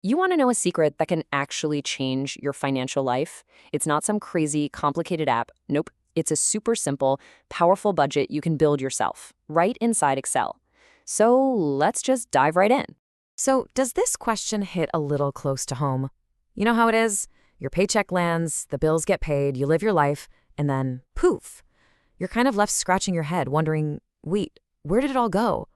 You want to know a secret that can actually change your financial life? It's not some crazy, complicated app. Nope. It's a super simple, powerful budget you can build yourself, right inside Excel. So let's just dive right in. So, does this question hit a little close to home? You know how it is? Your paycheck lands, the bills get paid, you live your life, and then poof. You're kind of left scratching your head, wondering, wait, where did it all go?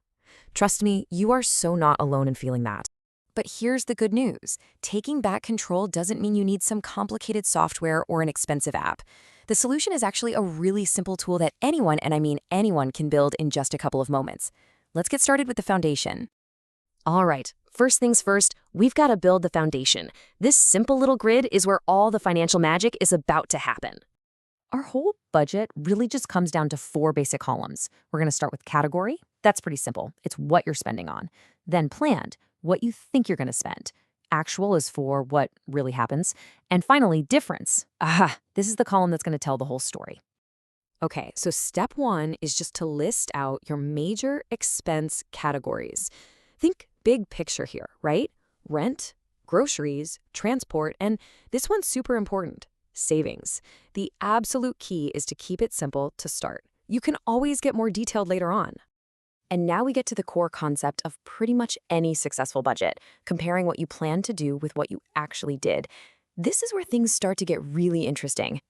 Trust me, you are so not alone in feeling that. But here's the good news. Taking back control doesn't mean you need some complicated software or an expensive app. The solution is actually a really simple tool that anyone, and I mean anyone, can build in just a couple of moments. Let's get started with the foundation. All right, first things first, we've got to build the foundation. This simple little grid is where all the financial magic is about to happen. Our whole budget really just comes down to 4 basic columns. We're going to start with category. That's pretty simple. It's what you're spending on. Then planned, what you think you're going to spend. Actual is for what really happens. And finally, difference. This is the column that's going to tell the whole story. Okay, so step 1 is just to list out your major expense categories. Think big picture here, right? Rent, groceries, transport, and this one's super important, savings. The absolute key is to keep it simple to start. You can always get more detailed later on. And now we get to the core concept of pretty much any successful budget, comparing what you plan to do with what you actually did. This is where things start to get really interesting.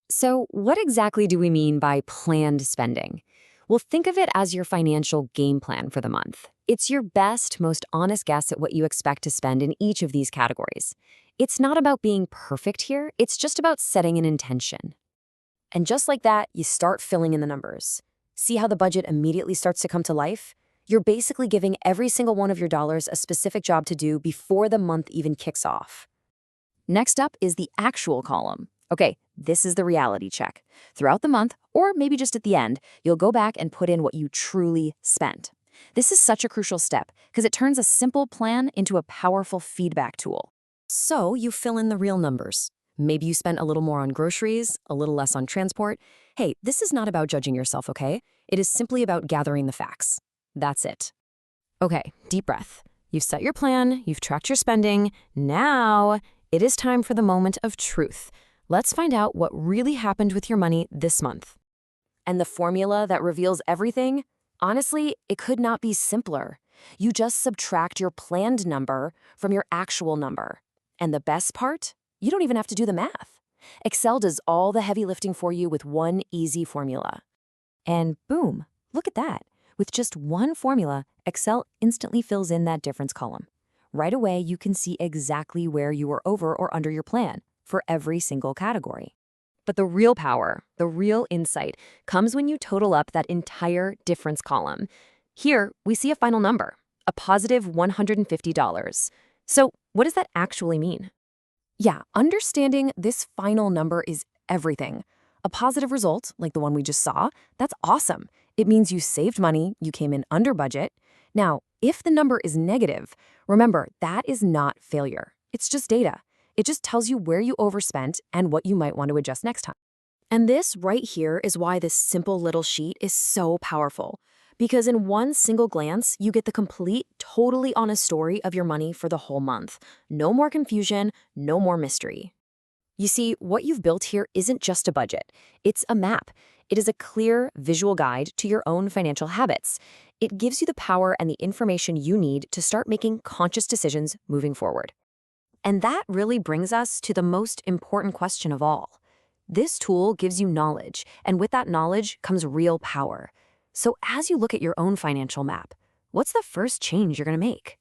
So, what exactly do we mean by planned spending? Well, think of it as your financial game plan for the month. It's your best, most honest guess at what you expect to spend in each of these categories. It's not about being perfect here, it's just about setting an intention. And just like that, you start filling in the numbers. See how the budget immediately starts to come to life? You're basically giving every single one of your dollars a specific job to do before the month even kicks off. Next up is the actual column. Okay, this is the reality check. Throughout the month, or maybe just at the end, you'll go back and put in what you truly spent. This is such a crucial step because it turns a simple plan into a powerful feedback tool. So you fill in the real numbers. Maybe you spent a little more on groceries, a little less on transport. Hey, this is not about judging yourself, okay? It is simply about gathering the facts. That's it. Okay, deep breath. You've set your plan, you've tracked your spending. Now, it is time for the moment of truth. Let's find out what really happened with your money this month. And the formula that reveals everything? Honestly, it could not be simpler. You just subtract your planned number from your actual number. And the best part? You don't even have to do the math. Excel does all the heavy lifting for you with one easy formula. And boom, look at that. With just one formula, Excel instantly fills in that difference column. Right away, you can see exactly where you are over or under your plan for every single category. But the real power, the real insight, comes when you total up that entire difference column. Here, we see a final number, a positive $150. So what does that actually mean? Yeah, understanding this final number is everything. A positive result, like the one we just saw, that's awesome. It means you saved money, you came in under budget. Now, if the number is negative, remember, that is not failure. It's just data. It just tells you where you overspent and what you might want to adjust next time. And this right here is why this simple little sheet is so powerful. Because in one single glance, you get the complete, totally honest story of your money for the whole month. No more confusion, no more mystery. You see, what you've built here isn't just a budget. It's a map. It is a clear, visual guide to your own financial habits. It gives you the power and the information you need to start making conscious decisions moving forward. And that really brings us to the most important question of all. This tool gives you knowledge, and with that knowledge comes real power. So as you look at your own financial map, what's the first change you're going to make?